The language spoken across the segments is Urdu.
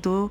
2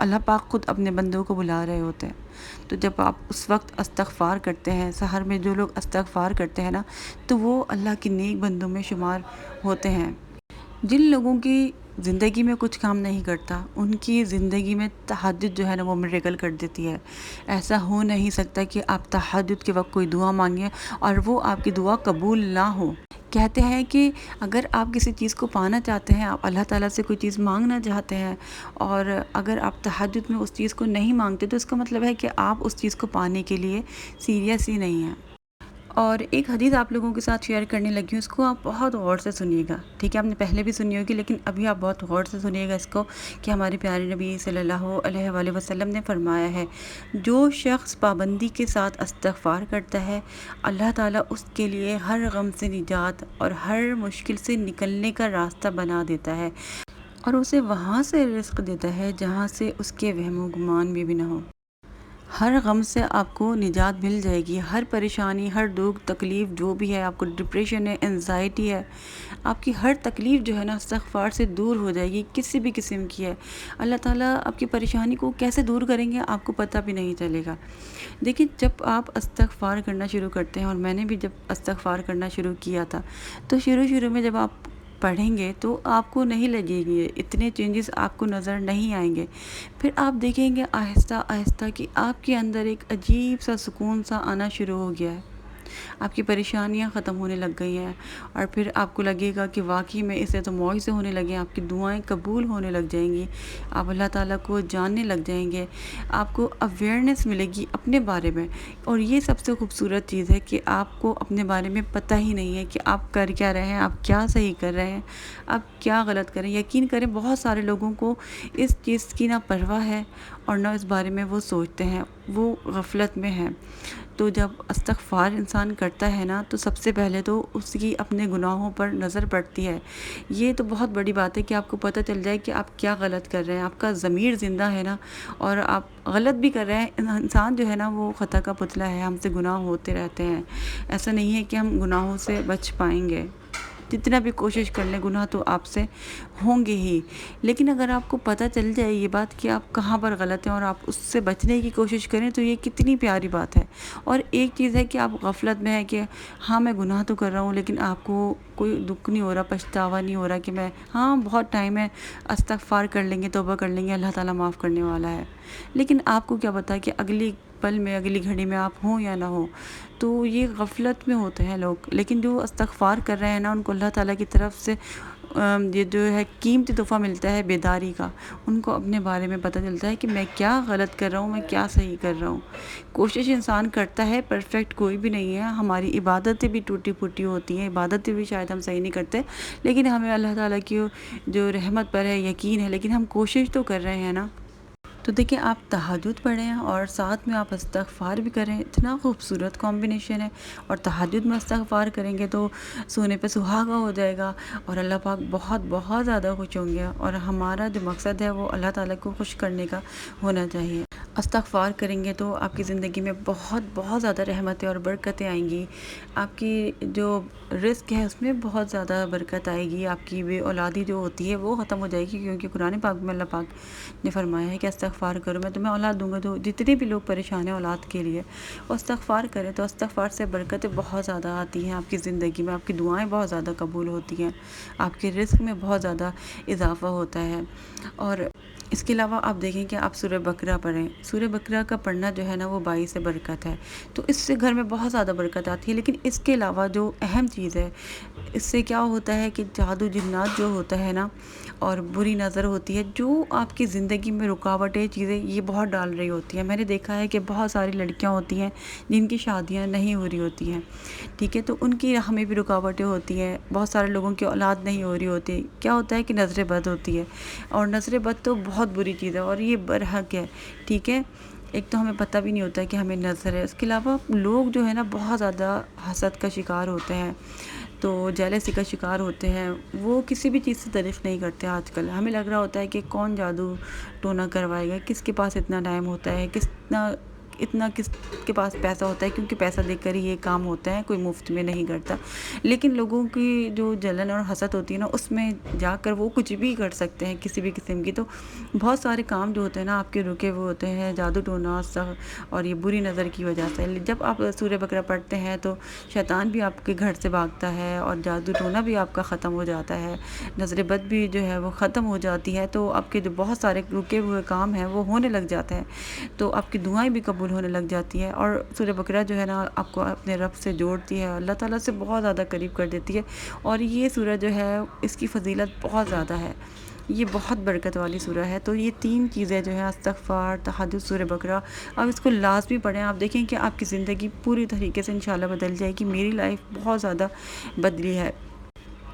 اللہ پاک خود اپنے بندوں کو بلا رہے ہوتے ہیں۔ تو جب آپ اس وقت استغفار کرتے ہیں، سحر میں جو لوگ استغفار کرتے ہیں نا، تو وہ اللہ کے نیک بندوں میں شمار ہوتے ہیں۔ جن لوگوں کی زندگی میں کچھ کام نہیں کرتا، ان کی زندگی میں تہجد جو ہے نا وہ میریکل کر دیتی ہے۔ ایسا ہو نہیں سکتا کہ آپ تہجد کے وقت کوئی دعا مانگیں اور وہ آپ کی دعا قبول نہ ہو۔ کہتے ہیں کہ اگر آپ کسی چیز کو پانا چاہتے ہیں، آپ اللہ تعالیٰ سے کوئی چیز مانگنا چاہتے ہیں، اور اگر آپ تہجد میں اس چیز کو نہیں مانگتے، تو اس کا مطلب ہے کہ آپ اس چیز کو پانے کے لیے سیریس ہی نہیں ہیں۔ اور ایک حدیث آپ لوگوں کے ساتھ شیئر کرنے لگی ہوں، اس کو آپ بہت غور سے سنیے گا، ٹھیک ہے؟ آپ نے پہلے بھی سنی ہوگی، لیکن ابھی آپ بہت غور سے سنیے گا اس کو، کہ ہمارے پیارے نبی صلی اللہ علیہ وآلہ وسلم نے فرمایا ہے، جو شخص پابندی کے ساتھ استغفار کرتا ہے، اللہ تعالیٰ اس کے لیے ہر غم سے نجات اور ہر مشکل سے نکلنے کا راستہ بنا دیتا ہے، اور اسے وہاں سے رزق دیتا ہے جہاں سے اس کے وہم و گمان بھی نہ ہو۔ ہر غم سے آپ کو نجات مل جائے گی، ہر پریشانی، ہر دکھ تکلیف جو بھی ہے، آپ کو ڈپریشن ہے، انزائٹی ہے، آپ کی ہر تکلیف جو ہے نا استغفار سے دور ہو جائے گی، کسی بھی قسم کی ہے۔ اللہ تعالیٰ آپ کی پریشانی کو کیسے دور کریں گے آپ کو پتہ بھی نہیں چلے گا۔ دیکھیں، جب آپ استغفار کرنا شروع کرتے ہیں، اور میں نے بھی جب استغفار کرنا شروع کیا تھا، تو شروع میں جب آپ پڑھیں گے تو آپ کو نہیں لگے گی، اتنے چینجز آپ کو نظر نہیں آئیں گے۔ پھر آپ دیکھیں گے آہستہ آہستہ کہ آپ کے اندر ایک عجیب سا سکون سا آنا شروع ہو گیا ہے، آپ کی پریشانیاں ختم ہونے لگ گئی ہیں، اور پھر آپ کو لگے گا کہ واقعی میں اسے تو معجزے ہونے لگے ہیں، آپ کی دعائیں قبول ہونے لگ جائیں گی، آپ اللہ تعالیٰ کو جاننے لگ جائیں گے، آپ کو اویئرنیس ملے گی اپنے بارے میں۔ اور یہ سب سے خوبصورت چیز ہے کہ آپ کو اپنے بارے میں پتہ ہی نہیں ہے کہ آپ کر کیا رہے ہیں، آپ کیا صحیح کر رہے ہیں، آپ کیا غلط کر رہے ہیں۔ یقین کریں، بہت سارے لوگوں کو اس چیز کی نہ پرواہ ہے اور نہ اس بارے میں وہ سوچتے ہیں، وہ غفلت میں ہیں۔ تو جب استغفار انسان کرتا ہے نا، تو سب سے پہلے تو اس کی اپنے گناہوں پر نظر پڑتی ہے۔ یہ تو بہت بڑی بات ہے کہ آپ کو پتہ چل جائے کہ آپ کیا غلط کر رہے ہیں، آپ کا ضمیر زندہ ہے نا، اور آپ غلط بھی کر رہے ہیں۔ انسان جو ہے نا وہ خطا کا پتلا ہے، ہم سے گناہ ہوتے رہتے ہیں، ایسا نہیں ہے کہ ہم گناہوں سے بچ پائیں گے، جتنا بھی کوشش کر لیں گناہ تو آپ سے ہوں گے ہی۔ لیکن اگر آپ کو پتہ چل جائے یہ بات کہ آپ کہاں پر غلط ہیں اور آپ اس سے بچنے کی کوشش کریں، تو یہ کتنی پیاری بات ہے۔ اور ایک چیز ہے کہ آپ غفلت میں ہے کہ ہاں میں گناہ تو کر رہا ہوں، لیکن آپ کو کوئی دکھ نہیں ہو رہا، پچھتاوا نہیں ہو رہا کہ میں ہاں بہت ٹائم ہے، استغفار کر لیں گے، توبہ کر لیں گے، اللہ تعالیٰ معاف کرنے والا ہے۔ لیکن آپ کو کیا پتہ کہ اگلی پل میں، اگلی گھڑی میں آپ ہوں یا نہ ہوں۔ تو یہ غفلت میں ہوتے ہیں لوگ، لیکن جو استغفار کر رہے ہیں نا، ان کو اللہ تعالیٰ کی طرف سے یہ جو ہے قیمتی تحفہ ملتا ہے بیداری کا۔ ان کو اپنے بارے میں پتہ چلتا ہے کہ میں کیا غلط کر رہا ہوں، میں کیا صحیح کر رہا ہوں۔ کوشش انسان کرتا ہے، پرفیکٹ کوئی بھی نہیں ہے، ہماری عبادتیں بھی ٹوٹی پھوٹی ہوتی ہیں، عبادتیں بھی شاید ہم صحیح نہیں کرتے، لیکن ہمیں اللہ تعالیٰ کی جو رحمت پر ہے یقین ہے، لیکن ہم کوشش تو کر رہے ہیں نا۔ تو دیکھیں، آپ تہجد پڑھیں اور ساتھ میں آپ استغفار بھی کریں، اتنا خوبصورت کمبینیشن ہے۔ اور تہجد میں استغفار کریں گے تو سونے پہ سہاگا ہو جائے گا، اور اللہ پاک بہت بہت زیادہ خوش ہوں گے، اور ہمارا جو مقصد ہے وہ اللہ تعالیٰ کو خوش کرنے کا ہونا چاہیے۔ استغفار کریں گے تو آپ کی زندگی میں بہت بہت زیادہ رحمتیں اور برکتیں آئیں گی، آپ کی جو رزق ہے اس میں بہت زیادہ برکت آئے گی، آپ کی بے اولادی جو ہوتی ہے وہ ختم ہو جائے گی، کیونکہ قرآن پاک میں اللہ پاک نے فرمایا ہے کہ استغفار کرو میں تمہیں اولاد دوں گا۔ تو جتنے بھی لوگ پریشان ہیں اولاد کے لیے، وہ استغفار کریں، تو استغفار سے برکتیں بہت زیادہ آتی ہیں آپ کی زندگی میں، آپ کی دعائیں بہت زیادہ قبول ہوتی ہیں، آپ کے رزق میں بہت زیادہ اضافہ ہوتا ہے۔ اور اس کے علاوہ آپ دیکھیں کہ آپ سورہ بقرہ پڑھیں، سورہ بقرہ کا پڑھنا جو ہے نا وہ باعث برکت ہے، تو اس سے گھر میں بہت زیادہ برکت آتی ہے۔ لیکن اس کے علاوہ جو اہم چیز ہے، اس سے کیا ہوتا ہے کہ جادو جنات جو ہوتا ہے نا، اور بری نظر ہوتی ہے، جو آپ کی زندگی میں رکاوٹیں چیزیں یہ بہت ڈال رہی ہوتی ہیں۔ میں نے دیکھا ہے کہ بہت ساری لڑکیاں ہوتی ہیں جن کی شادیاں نہیں ہو رہی ہوتی ہیں، ٹھیک ہے، تو ان کی راہ میں بھی رکاوٹیں ہوتی ہیں، بہت سارے لوگوں کی اولاد نہیں ہو رہی ہوتی، کیا ہوتا ہے کہ نظر بد ہوتی ہے، اور نظر بد تو بہت بری چیز ہے، اور یہ برحق ہے، ٹھیک ہے۔ ایک تو ہمیں پتہ بھی نہیں ہوتا کہ ہمیں نظر ہے، اس کے علاوہ لوگ جو ہے نا بہت زیادہ حسد کا شکار ہوتے ہیں، تو جیلسی کا شکار ہوتے ہیں، وہ کسی بھی چیز سے تعریف نہیں کرتے آج کل۔ ہمیں لگ رہا ہوتا ہے کہ کون جادو ٹونا کروائے گا، کس کے پاس اتنا ٹائم ہوتا ہے، اتنا کس کے پاس پیسہ ہوتا ہے، کیونکہ پیسہ دے کر ہی یہ کام ہوتا ہے، کوئی مفت میں نہیں کرتا۔ لیکن لوگوں کی جو جلن اور حسد ہوتی ہے نا، اس میں جا کر وہ کچھ بھی کر سکتے ہیں کسی بھی قسم کی۔ تو بہت سارے کام جو ہوتے ہیں نا آپ کے رکے ہوئے ہوتے ہیں، جادو ٹونا اور یہ بری نظر کی وجہ سے۔ جب آپ سورہ بقرہ پڑھتے ہیں تو شیطان بھی آپ کے گھر سے بھاگتا ہے، اور جادو ٹونا بھی آپ کا ختم ہو جاتا ہے، نظر بد بھی جو ہے وہ ختم ہو جاتی ہے، تو آپ کے جو بہت سارے رکے ہوئے کام ہیں وہ ہونے لگ جاتے ہیں، تو آپ کی دعائیں بھی قبول ہونے لگ جاتی ہیں۔ اور سورہ بقرہ جو ہے نا آپ کو اپنے رب سے جوڑتی ہے، اللہ تعالیٰ سے بہت زیادہ قریب کر دیتی ہے، اور یہ سورہ جو ہے اس کی فضیلت بہت زیادہ ہے، یہ بہت برکت والی سورہ ہے۔ تو یہ 3 چیزیں جو ہیں، استغفار، تہجد، سورہ بقرہ، آپ اس کو لازمی پڑھیں۔ آپ دیکھیں کہ آپ کی زندگی پوری طریقے سے انشاءاللہ بدل جائے گی۔ میری لائف بہت زیادہ بدلی ہے،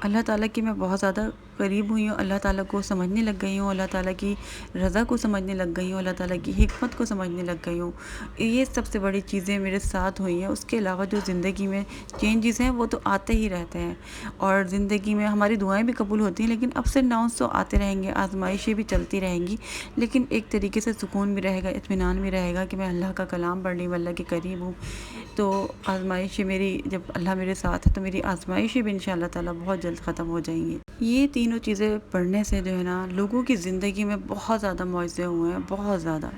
اللہ تعالیٰ کی میں بہت زیادہ قریب ہوئی ہوں، اللہ تعالیٰ کو سمجھنے لگ گئی ہوں، اللہ تعالیٰ کی رضا کو سمجھنے لگ گئی ہوں، اللہ تعالیٰ کی حکمت کو سمجھنے لگ گئی ہوں۔ یہ سب سے بڑی چیزیں میرے ساتھ ہوئی ہیں۔ اس کے علاوہ جو زندگی میں چینجز ہیں وہ تو آتے ہی رہتے ہیں، اور زندگی میں ہماری دعائیں بھی قبول ہوتی ہیں، لیکن اپس اینڈ ڈاؤنس تو آتے رہیں گے، آزمائشیں بھی چلتی رہیں گی، لیکن ایک طریقے سے سکون بھی رہے گا، اطمینان بھی رہے گا کہ میں اللہ کا کلام پڑھ رہی ہوں، اللہ کے قریب ہوں۔ تو آزمائشیں میری، جب اللہ میرے ساتھ ہے تو میری آزمائشیں بھی انشاءاللہ تعالیٰ بہت جلد ختم ہو جائیں گی۔ یہ تینوں چیزیں پڑھنے سے جو ہے نا لوگوں کی زندگی میں بہت زیادہ معجزے ہوئے ہیں، بہت زیادہ۔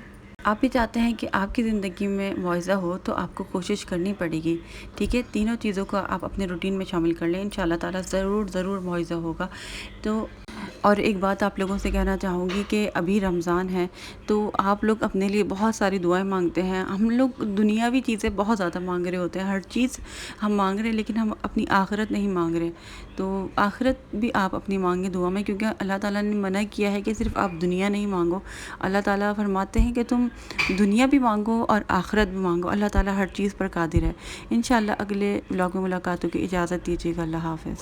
آپ بھی چاہتے ہیں کہ آپ کی زندگی میں معجزہ ہو تو آپ کو کوشش کرنی پڑے گی، ٹھیک ہے؟ تینوں چیزوں کو آپ اپنے روٹین میں شامل کر لیں، انشاءاللہ تعالیٰ ضرور معجزہ ہوگا۔ تو اور ایک بات آپ لوگوں سے کہنا چاہوں گی کہ ابھی رمضان ہے، تو آپ لوگ اپنے لیے بہت ساری دعائیں مانگتے ہیں، ہم لوگ دنیاوی چیزیں بہت زیادہ مانگ رہے ہوتے ہیں، ہر چیز ہم مانگ رہے ہیں، لیکن ہم اپنی آخرت نہیں مانگ رہے۔ تو آخرت بھی آپ اپنی مانگیں دعا میں، کیونکہ اللہ تعالیٰ نے منع کیا ہے کہ صرف آپ دنیا نہیں مانگو۔ اللہ تعالیٰ فرماتے ہیں کہ تم دنیا بھی مانگو اور آخرت بھی مانگو، اللہ تعالیٰ ہر چیز پر قادر ہے۔ انشاءاللہ اگلے ولاگ میں ملاقاتوں کی اجازت دیجیے گا، اللہ حافظ۔